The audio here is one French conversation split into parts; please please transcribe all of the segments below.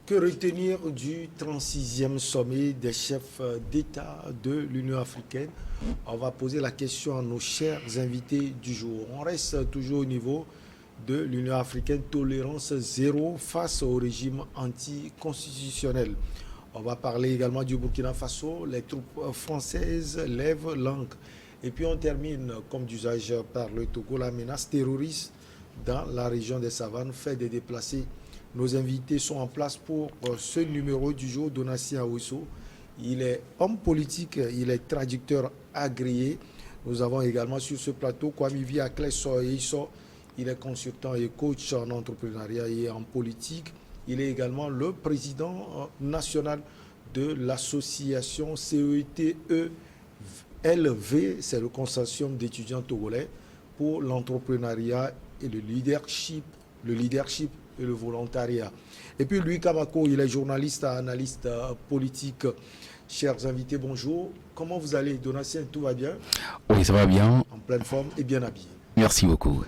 Que retenir du 36e sommet des chefs d'État de l'Union africaine? On va poser la question à nos chers invités du jour. On reste toujours au niveau de l'Union africaine, tolérance zéro face au régime anticonstitutionnel. On va parler également du Burkina Faso. Les troupes françaises lèvent l'ancre. Et puis on termine, comme d'usage, par le Togo. La menace terroriste dans la région des Savanes fait des déplacés. Nos invités sont en place pour ce numéro du jour. Donatien Aousso, il est homme politique, il est traducteur agréé. Nous avons également sur ce plateau Kwame Akleso Eiso, il est consultant et coach en entrepreneuriat et en politique. Il est également le président national de l'association CETE LV, c'est le consortium d'étudiants togolais pour l'entrepreneuriat et le leadership et le volontariat. Et puis Louis Kamako, il est journaliste, analyste politique. Chers invités, bonjour. Comment vous allez, Donatien? Tout va bien? Oui, ça va bien. En pleine forme et bien habillé. Merci beaucoup.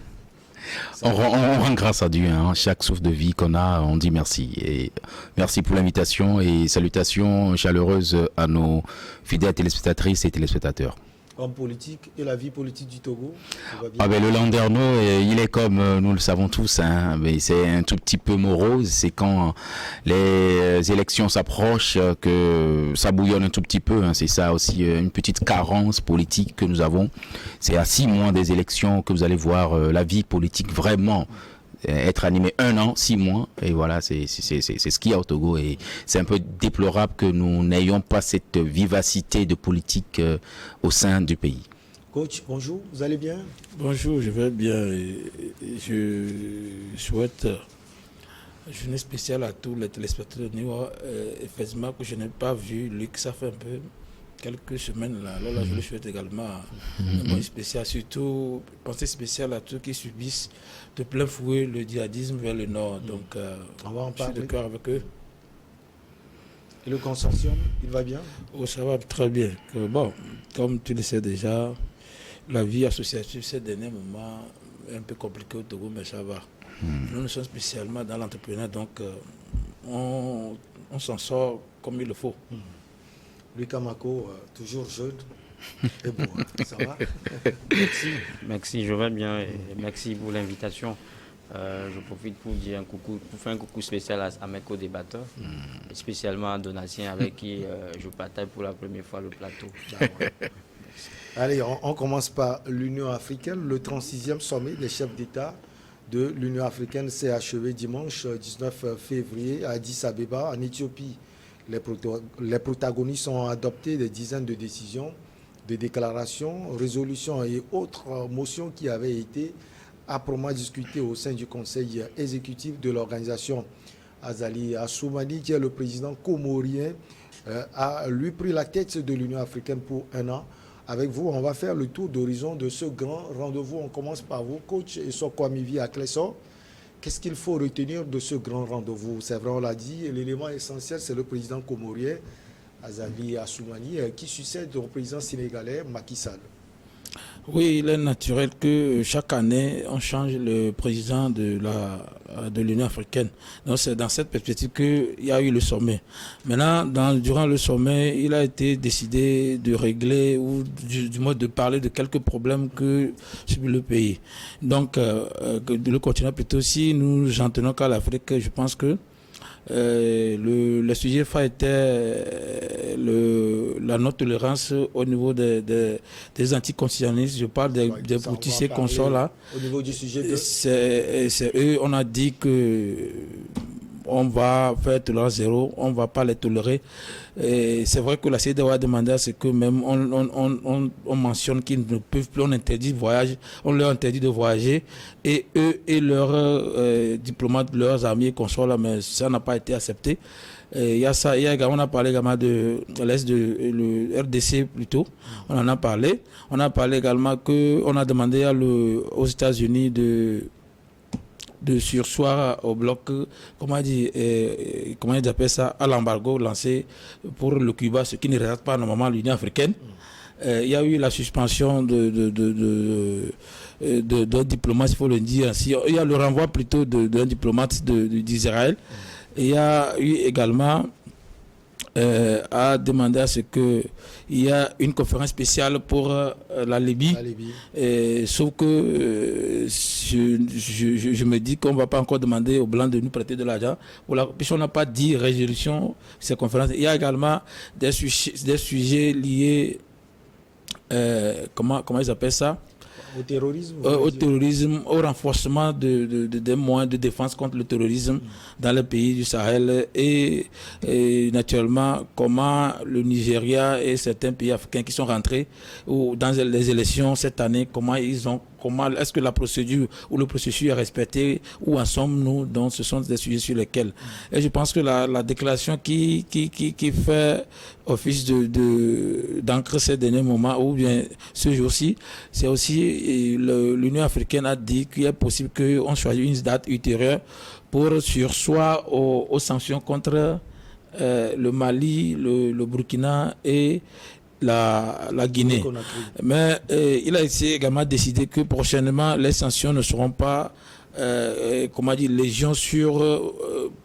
On rend grâce à Dieu, hein. Chaque souffle de vie qu'on a, on dit merci. Et merci pour l'invitation et salutations chaleureuses à nos fidèles téléspectatrices et téléspectateurs. Homme politique et la vie politique du Togo, le Landerneau, il est comme nous le savons tous, hein, mais c'est un tout petit peu morose. C'est quand les élections s'approchent que ça bouillonne un tout petit peu, hein. C'est ça aussi une petite carence politique que nous avons. C'est à 6 mois des élections que vous allez voir la vie politique vraiment être animé 1 an, 6 mois, et voilà, c'est ce qu'il y a au Togo, et c'est un peu déplorable que nous n'ayons pas cette vivacité de politique au sein du pays. Coach, bonjour, vous allez bien? Bonjour, je vais bien, et je souhaite une journée spéciale à tous les téléspectateurs de Niwa, effectivement que je n'ai pas vu Luc, ça fait un peu quelques semaines là. Alors là, je le souhaite également un bon spécial, surtout pensée spéciale à tous qui subissent de plein fouet le djihadisme vers le nord. Donc, on va en parler. Je suis de cœur avec eux. Et le consortium, il va bien? Oh, ça va très bien. Bon, comme tu le sais déjà, la vie associative ces derniers moments est un peu compliquée au Togo, mais ça va. Nous sommes spécialement dans l'entrepreneuriat, donc on s'en sort comme il le faut. Louis Kamako, toujours jeune et bon, ça va? Merci, je vais bien et merci pour l'invitation. Je profite pour dire pour faire un coucou spécial à mes co-débatteurs, spécialement à Donatien avec qui je partage pour la première fois le plateau. Allez, on commence par l'Union africaine. Le 36e sommet des chefs d'État de l'Union africaine s'est achevé dimanche 19 février à Addis Abeba, en Éthiopie. Les protagonistes ont adopté des dizaines de décisions, de déclarations, résolutions et autres motions qui avaient été âprement discutées au sein du conseil exécutif de l'organisation. Azali Assoumani, qui est le président comorien, a lui pris la tête de l'Union africaine pour 1 an. Avec vous, on va faire le tour d'horizon de ce grand rendez-vous. On commence par vous, coach Eiso Kwame Akleso. Qu'est-ce qu'il faut retenir de ce grand rendez-vous? C'est vrai, on l'a dit, l'élément essentiel, c'est le président comorien, Azali Assoumani, qui succède au président sénégalais, Macky Sall. Oui, il est naturel que chaque année, on change le président de l'Union africaine. Donc, c'est dans cette perspective qu'il y a eu le sommet. Maintenant, durant le sommet, il a été décidé de régler ou du moins de parler de quelques problèmes que subit le pays. Donc, de le continuer plutôt, si nous en tenons qu'à l'Afrique, je pense que le sujet phare était la non-tolérance au niveau des anticonstitutionnalistes. Je parle des politiciens consorts là. Au niveau du sujet de... C'est eux, on a dit que on va faire tolérance zéro, on ne va pas les tolérer. C'est vrai que la CEDEAO a demandé à ce que même on mentionne qu'ils ne peuvent plus, on interdit le voyage, on leur interdit de voyager, et eux et leurs diplomates, leurs amis et consorts là, mais ça n'a pas été accepté. Il y a ça, il y a également, on a parlé également de l'Est de le RDC plutôt, on en a parlé. On a parlé également qu'on a demandé aux États-Unis de sursoir au bloc, comment ils appellent ça, à l'embargo lancé pour le Cuba, ce qui ne regarde pas normalement l'Union africaine. il y a eu la suspension d'un diplomate, il faut le dire ainsi. Il y a le renvoi plutôt d'un diplomate d'Israël. Et il y a eu également à demander à ce qu'il y a une conférence spéciale pour la Libye. Sauf que je me dis qu'on ne va pas encore demander aux Blancs de nous prêter de l'argent. Puisqu'on n'a pas dit résolution ces conférences. Il y a également des sujets liés, comment ils appellent ça? Au terrorisme, au renforcement des moyens de défense contre le terrorisme dans les pays du Sahel et naturellement comment le Nigeria et certains pays africains qui sont rentrés dans les élections cette année, comment est-ce que la procédure ou le processus est respecté, où en sommes-nous, donc ce sont des sujets sur lesquels. Et je pense que la déclaration qui fait office d'encre ces derniers moments, ou bien ce jour-ci, c'est aussi l'Union africaine a dit qu'il est possible qu'on choisisse une date ultérieure pour surseoir aux sanctions contre le Mali, le Burkina et la Guinée. Mais il a également décidé que prochainement les sanctions ne seront pas légion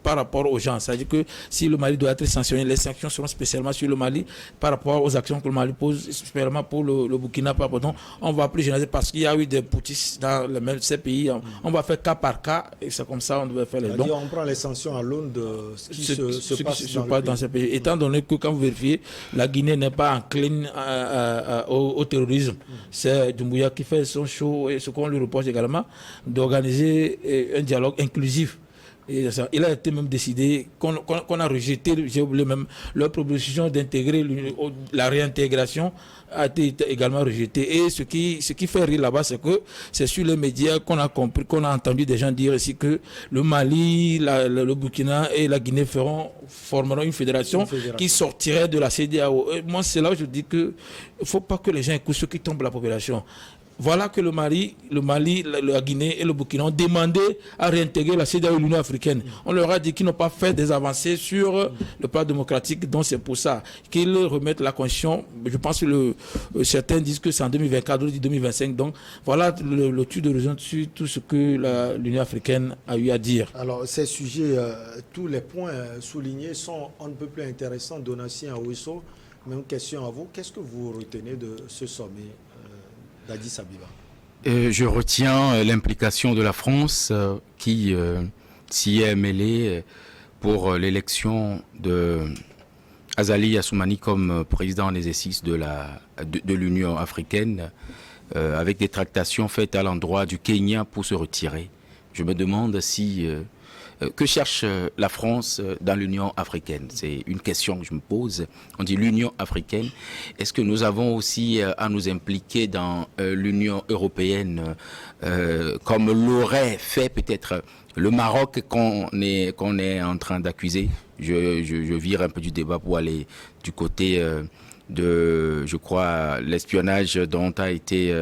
par rapport aux gens. C'est-à-dire que si le Mali doit être sanctionné, les sanctions seront spécialement sur le Mali par rapport aux actions que le Mali pose, spécialement pour le Burkina Faso. Donc, on va plus généraliser parce qu'il y a eu des putschistes dans ces pays. On va faire cas par cas et c'est comme ça on devait faire les dons. On prend les sanctions à l'aune de ce qui se passe dans ces pays. Étant donné que quand vous vérifiez, la Guinée n'est pas encline au terrorisme. C'est Doumbouya qui fait son show et ce qu'on lui reproche également d'organiser un dialogue inclusif. Et ça, il a été même décidé qu'on a rejeté, j'ai oublié même, leur proposition d'intégrer la réintégration a été également rejetée. Et ce qui fait rire là-bas, c'est que c'est sur les médias qu'on a compris, qu'on a entendu des gens dire ici que le Mali, le Burkina et la Guinée formeront une fédération qui sortirait de la CEDEAO. Et moi, c'est là où je dis que il faut pas que les gens écoutent ceux qui tombent la population. Voilà que le Mali, la Guinée et le Burkina ont demandé à réintégrer la CEDEAO et l'Union africaine. On leur a dit qu'ils n'ont pas fait des avancées sur le plan démocratique, donc c'est pour ça qu'ils remettent la Constitution. Je pense que certains disent que c'est en 2024, d'autres disent 2025. Donc voilà le tour d'horizon sur tout ce que l'Union africaine a eu à dire. Alors ces sujets, tous les points soulignés sont un peu plus intéressants. Donatien Aouesso, même question à vous. Qu'est-ce que vous retenez de ce sommet d'Addis Abeba? Je retiens l'implication de la France qui s'y est mêlée pour l'élection de Azali Assoumani comme président en exercice de l'Union africaine, avec des tractations faites à l'endroit du Kenya pour se retirer. Je me demande si que cherche la France dans l'Union africaine? C'est une question que je me pose. On dit l'Union africaine. Est-ce que nous avons aussi à nous impliquer dans l'Union européenne comme l'aurait fait peut-être le Maroc qu'on est en train d'accuser? Je vire un peu du débat pour aller du côté je crois, l'espionnage dont a été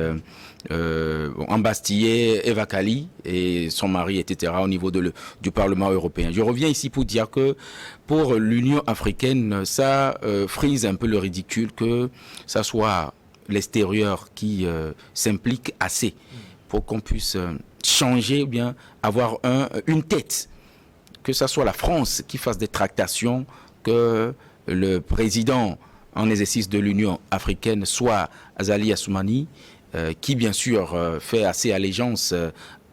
embastillé Eva Kaili et son mari, etc., au niveau du Parlement européen. Je reviens ici pour dire que pour l'Union africaine, ça frise un peu le ridicule que ça soit l'extérieur qui s'implique assez pour qu'on puisse changer ou bien avoir une tête. Que ça soit la France qui fasse des tractations, que le président en exercice de l'Union africaine soit Azali Assoumani, qui bien sûr fait assez allégeance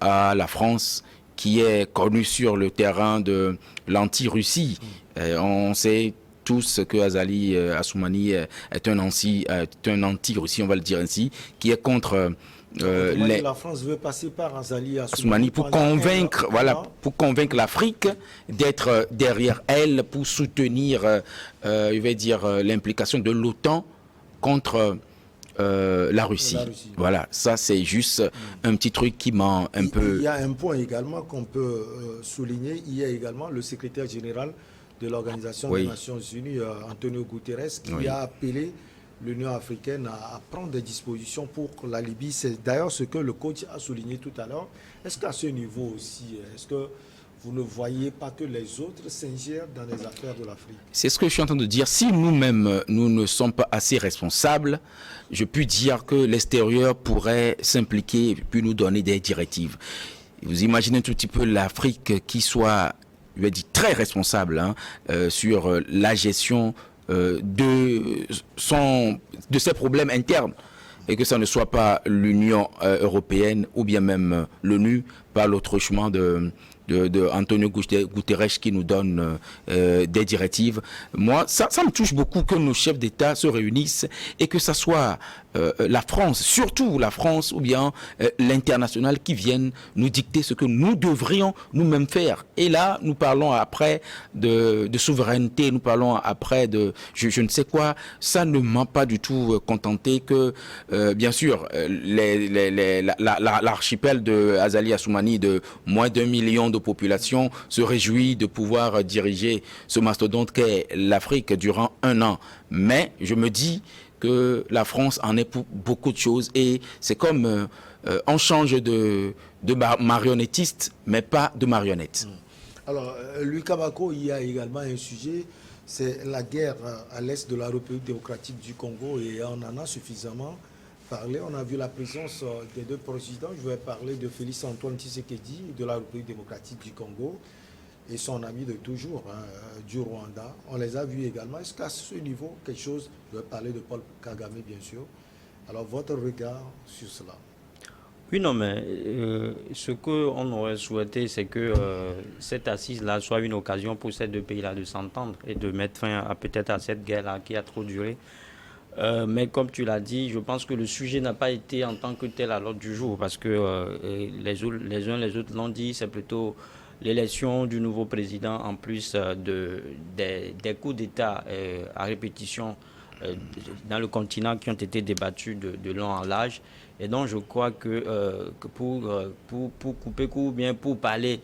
à la France, qui est connue sur le terrain de l'anti-Russie. On sait tous que Azali Assoumani est un anti-Russie, on va le dire ainsi, qui est contre la France veut passer par Azali Assoumani pour convaincre, pour convaincre l'Afrique d'être derrière elle pour soutenir, je vais dire, l'implication de l'OTAN contre la Russie. Voilà, ça c'est juste un petit truc qui m'a un peu... Il y a un point également qu'on peut souligner. Il y a également le secrétaire général de l'Organisation des Nations Unies, Antonio Guterres, qui a appelé l'Union africaine à prendre des dispositions pour la Libye. C'est d'ailleurs ce que le coach a souligné tout à l'heure. Est-ce qu'à ce niveau aussi, est-ce que vous ne voyez pas que les autres s'ingèrent dans les affaires de l'Afrique. C'est ce que je suis en train de dire. Si nous-mêmes, nous ne sommes pas assez responsables, je puis dire que l'extérieur pourrait s'impliquer et puis nous donner des directives. Vous imaginez un tout petit peu l'Afrique qui soit, je vais dire, très responsable sur la gestion de ses problèmes internes, et que ça ne soit pas l'Union européenne ou bien même l'ONU par le truchement de Antonio Guterres qui nous donne des directives. Moi, ça me touche beaucoup que nos chefs d'État se réunissent et que ça soit la France, surtout la France ou bien l'international qui viennent nous dicter ce que nous devrions nous-mêmes faire. Et là, nous parlons après de souveraineté, nous parlons après de je ne sais quoi. Ça ne m'a pas du tout contenté que, bien sûr, l'archipel de Azali Assoumani de moins d'1 million de population se réjouit de pouvoir diriger ce mastodonte qu'est l'Afrique durant 1 an. Mais je me dis que la France en est pour beaucoup de choses et c'est comme on change de marionnettiste mais pas de marionnette. Alors, Lucas Bako, il y a également un sujet, c'est la guerre à l'est de la République démocratique du Congo et on en a suffisamment parlé. On a vu la présence des 2 présidents. Je vais parler de Félix Antoine Tshisekedi de la République démocratique du Congo et son ami de toujours, du Rwanda. On les a vus également. Est-ce qu'à ce niveau, quelque chose, je vais parler de Paul Kagame, bien sûr. Alors, votre regard sur cela? Oui, non, mais ce qu'on aurait souhaité, c'est que cette assise-là soit une occasion pour ces 2 pays-là de s'entendre et de mettre fin peut-être à cette guerre-là qui a trop duré. Mais comme tu l'as dit, je pense que le sujet n'a pas été en tant que tel à l'ordre du jour parce que les uns les autres l'ont dit, c'est plutôt l'élection du nouveau président en plus des coups d'État à répétition dans le continent qui ont été débattus de long en large. Et donc je crois que pour couper court, bien pour parler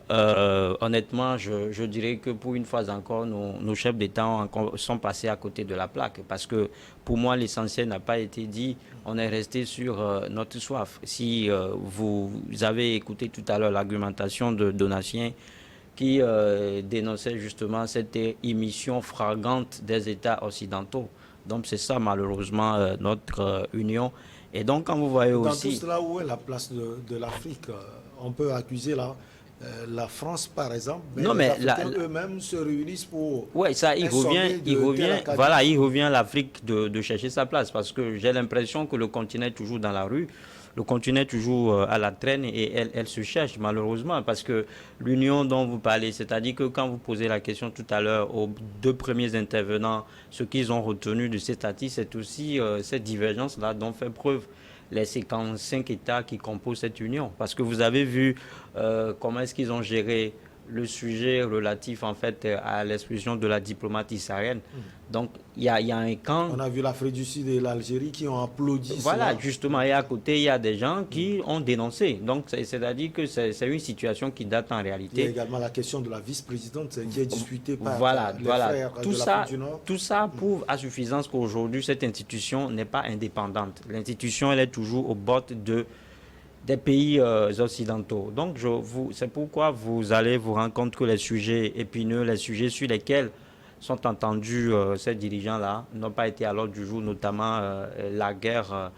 honnêtement, je dirais que pour une fois encore, nos chefs d'État sont passés à côté de la plaque. Parce que pour moi, l'essentiel n'a pas été dit. On est resté sur notre soif. Si vous avez écouté tout à l'heure l'argumentation de Donatien qui dénonçait justement cette émission flagrante des États occidentaux. Donc c'est ça malheureusement notre union. Et donc quand vous voyez aussi... Dans tout cela, où est la place de l'Afrique? On peut accuser la France, par exemple, mais non, les Africains eux-mêmes se réunissent pour... Oui, ça, il revient à l'Afrique de chercher sa place, parce que j'ai l'impression que le continent est toujours dans la rue, le continent est toujours à la traîne et elle se cherche malheureusement, parce que l'union dont vous parlez, c'est-à-dire que quand vous posez la question tout à l'heure aux 2 premiers intervenants, ce qu'ils ont retenu de cette attitude, c'est aussi cette divergence-là dont fait preuve les 55 États qui composent cette union. Parce que vous avez vu comment est-ce qu'ils ont géré le sujet relatif en fait à l'expulsion de la diplomate israélienne. Donc il y a un camp... On a vu l'Afrique du Sud et l'Algérie qui ont applaudi. Voilà, justement, et à côté, il y a des gens qui ont dénoncé. Donc c'est-à-dire que c'est une situation qui date en réalité. Il y a également la question de la vice-présidente qui est discutée par les frères tout de l'Afrique du Nord. Tout ça prouve à suffisance qu'aujourd'hui, cette institution n'est pas indépendante. L'institution, elle est toujours au bord des pays occidentaux. Donc, c'est pourquoi vous allez vous rendre compte que les sujets épineux, les sujets sur lesquels sont entendus ces dirigeants-là, n'ont pas été à l'ordre du jour, notamment la guerre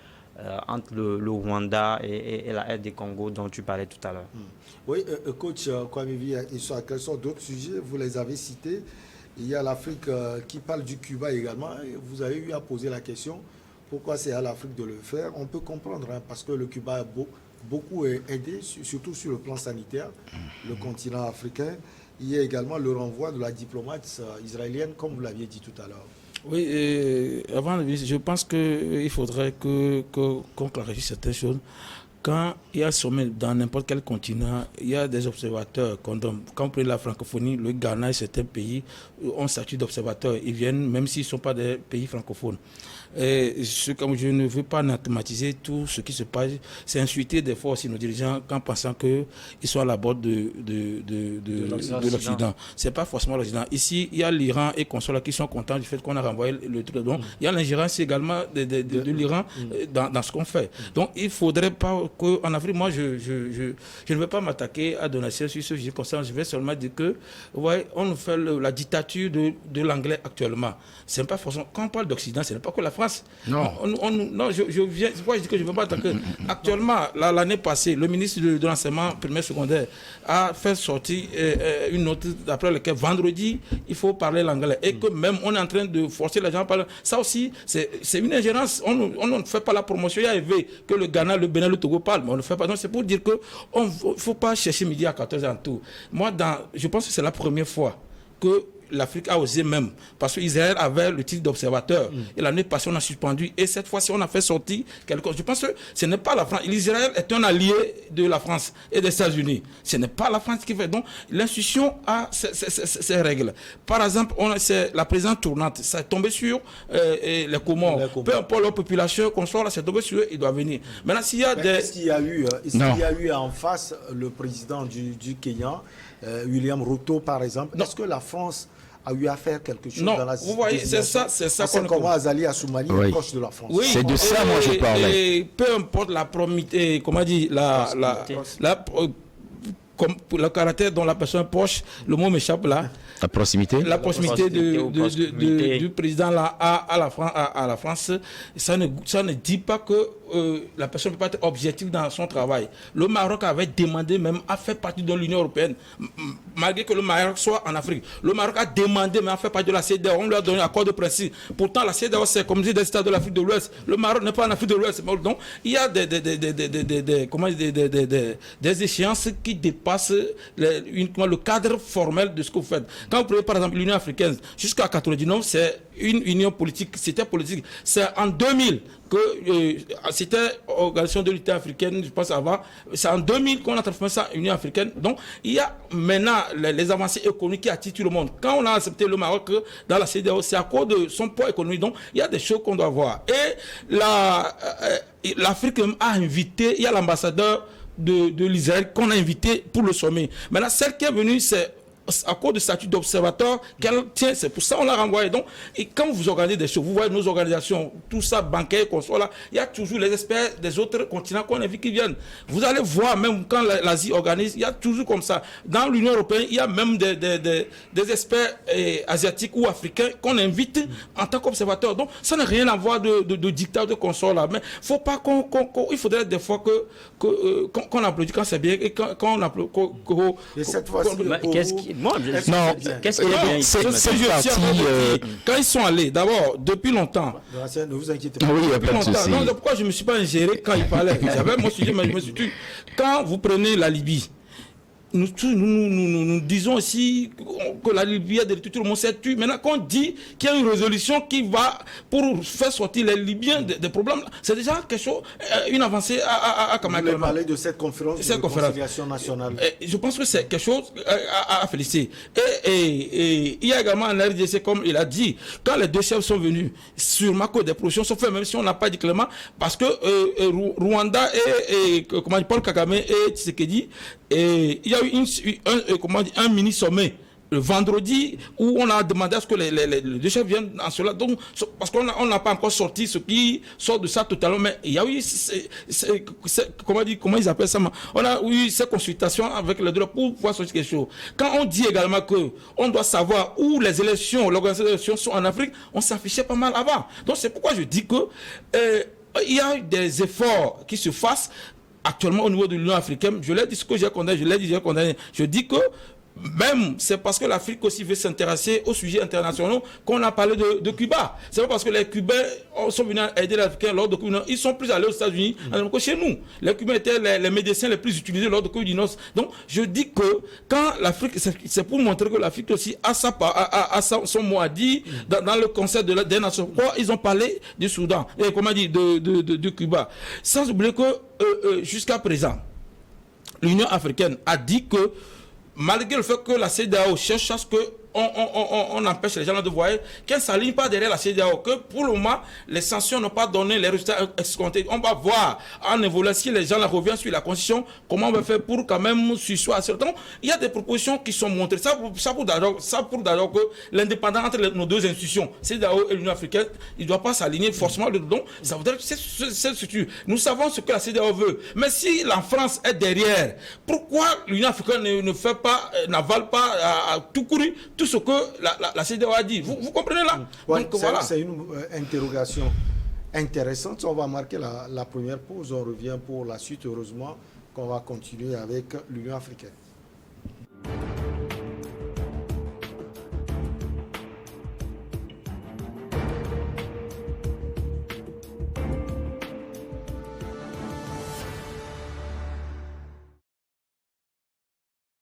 entre le Rwanda et la RD Congo dont tu parlais tout à l'heure. Oui, coach Kwame, quels sont d'autres sujets? Vous les avez cités. Il y a l'Afrique qui parle du Cuba également. Vous avez eu à poser la question, pourquoi c'est à l'Afrique de le faire? On peut comprendre, parce que le Cuba a beaucoup aidé, surtout sur le plan sanitaire, le continent africain. Il y a également le renvoi de la diplomate israélienne, comme vous l'aviez dit tout à l'heure. Oui, je pense qu'il faudrait qu'on clarifie certaines choses. Quand il y a sommet dans n'importe quel continent, il y a des observateurs. Quand on prend la francophonie, le Ghana et certains pays ont statut d'observateurs. Ils viennent, même s'ils ne sont pas des pays francophones. Comme je ne veux pas anathematiser tout ce qui se passe, c'est insulter des fois aussi nos dirigeants en pensant qu'ils sont à la bord de l'Occident. Ce n'est pas forcément l'Occident. Ici, il y a l'Iran et consorts qui sont contents du fait qu'on a renvoyé le truc. Donc, il y a l'ingérence également de l'Iran dans ce qu'on fait. Donc, il ne faudrait pas qu'en Afrique, moi, je ne vais pas m'attaquer à Donatien sur ce sujet concernant. Je vais seulement dire que, ouais, on nous fait la dictature de l'anglais actuellement. C'est pas forcément. Quand on parle d'Occident, ce n'est pas que la France. Non. Non, je viens. C'est pourquoi je dis que je ne veux pas attaquer. Actuellement, l'année passée, le ministre de l'enseignement primaire secondaire a fait sortir une note d'après laquelle vendredi, il faut parler l'anglais. Et que même on est en train de forcer les gens à parler. Ça aussi, c'est une ingérence. On ne fait pas la promotion. Il y a élevé que le Ghana, le Bénin, le Togo parlent, mais on ne le fait pas. Donc c'est pour dire qu'il ne faut pas chercher midi à 14h en tout. Moi, je pense que c'est la première fois que l'Afrique a osé même, parce qu'Israël avait le titre d'observateur. Et l'année passée, on a suspendu. Et cette fois-ci, on a fait sortir quelque chose. Je pense que ce n'est pas la France. L'Israël est un allié de la France et des États-Unis. Ce n'est pas la France qui fait. Donc, l'institution a ses règles. Par exemple, la présidente tournante. Ça est tombé sur les Comores. Peu importe leur population, qu'on soit là, c'est tombé sur eux, ils doivent venir. Maintenant, s'il y a Est-ce qu'il y a eu en face le président du Kenya, William Ruto, par exemple? Est-ce que la France a eu à faire quelque chose dans la vous voyez, c'est ça qu'on comment Azali Assoumani est proche de la France. Oui, c'est de ça moi je parlais. Et peu importe la probité, comment dire, le caractère dont la personne est proche, le mot m'échappe là. La proximité. La proximité du président là à la France, ça ne dit pas que la personne ne peut pas être objective dans son travail. Le Maroc avait demandé même à faire partie de l'Union européenne, malgré que le Maroc soit en Afrique. Le Maroc a demandé même à faire partie de la CEDEAO. On lui a donné un accord de principe. Pourtant, la CEDEAO, c'est comme dit des États de l'Afrique de l'Ouest. Le Maroc n'est pas en Afrique de l'Ouest. Donc, il y a des échéances qui dépassent le cadre formel de ce que vous faites. Quand vous prenez par exemple l'Union africaine, jusqu'à 1999, c'est une union politique, c'était politique. C'est en 2000 que c'était Organisation de l'Unité africaine, je pense avant. C'est en 2000 qu'on a transformé ça en Union africaine. Donc, il y a maintenant les avancées économiques qui attirent tout le monde. Quand on a accepté le Maroc dans la CEDEAO, c'est à cause de son poids économique. Donc, il y a des choses qu'on doit voir. Et l'Afrique a invité, il y a l'ambassadeur de l'Israël qu'on a invité pour le sommet. Maintenant, celle qui est venue, c'est à cause du statut d'observateur qu'elle tient, c'est pour ça qu'on l'a renvoyé. Donc, et quand vous organisez des choses, vous voyez nos organisations, tout ça, bancaire, qu'on soit là, il y a toujours les experts des autres continents qu'on invite qui viennent. Vous allez voir, même quand l'Asie organise, il y a toujours comme ça. Dans l'Union européenne, il y a même des experts asiatiques ou africains qu'on invite en tant qu'observateurs. Donc, ça n'a rien à voir de dictat de consort là. Mais faut pas il faudrait des fois qu'on applaudit quand c'est bien et quand on applaudit. Et cette fois-ci, qu'est-ce qu'il y a bien ici? Quand ils sont allés, d'abord, depuis longtemps. Ne vous inquiétez pas. Oui, il n'y a pas de souci. Non, pourquoi je ne me suis pas ingéré quand ils parlaient? J'avais mon sujet, mais je me suis dit, quand vous prenez la Libye, nous disons aussi que la Libye a tout le monde s'est tué. Maintenant, quand on dit qu'il y a une résolution qui va pour faire sortir les Libyens des problèmes, c'est déjà quelque chose, une avancée à Kamakama. Vous voulez parler de cette conférence de conciliation nationale. Je pense que c'est quelque chose à féliciter. Et il y a également un RDC, comme il a dit, quand les deux chefs sont venus sur Mako, des propositions sont faites, même si on n'a pas dit clairement, parce que Rwanda et Paul Kagame et Tshisekedi, et il y a eu un mini-sommet le vendredi où on a demandé à ce que les deux chefs viennent en cela. Donc, parce qu'on n'a pas encore sorti ce qui sort de ça totalement. Mais il y a eu, comment ils appellent ça? On a eu ces consultations avec les deux pour pouvoir sortir quelque chose. Quand on dit également qu'on doit savoir où les élections, l'organisation des élections sont en Afrique, on s'affichait pas mal avant. Donc, c'est pourquoi je dis que il y a des efforts qui se fassent actuellement au niveau de l'Union africaine. Je l'ai dit ce que j'ai condamné, je dis que même c'est parce que l'Afrique aussi veut s'intéresser aux sujets internationaux qu'on a parlé de Cuba. C'est pas parce que les Cubains sont venus aider les Africains lors de Cuba. Ils sont plus allés aux États-Unis que chez nous. Les Cubains étaient les médecins les plus utilisés lors de Cuba du Nord. Donc je dis que quand l'Afrique, c'est pour montrer que l'Afrique aussi a son mot à dire dans le concert des Nations. Pourquoi ils ont parlé du Soudan et comment dire de Cuba. Sans oublier que jusqu'à présent, l'Union africaine a dit que malgré le fait que la CEDEAO cherche à ce que on empêche les gens de voir qu'elles ne s'alignent pas derrière la CEDEAO, que pour le moment, les sanctions n'ont pas donné les résultats escomptés. On va voir en évoluant si les gens reviennent sur la Constitution, comment on va faire pour quand même sursoir à certains. Il y a des propositions qui sont montrées. Ça pour d'abord que l'indépendance entre nos deux institutions, CEDEAO et l'Union africaine, il ne doit pas s'aligner forcément dedans. Ça voudrait que c'est structure. Nous savons ce que la CEDEAO veut. Mais si la France est derrière, pourquoi l'Union africaine n'avale pas à tout courir tout ce que la CEDEAO a dit? Vous comprenez là? Ouais, donc, voilà. C'est une interrogation intéressante. On va marquer la première pause. On revient pour la suite. Heureusement qu'on va continuer avec l'Union africaine.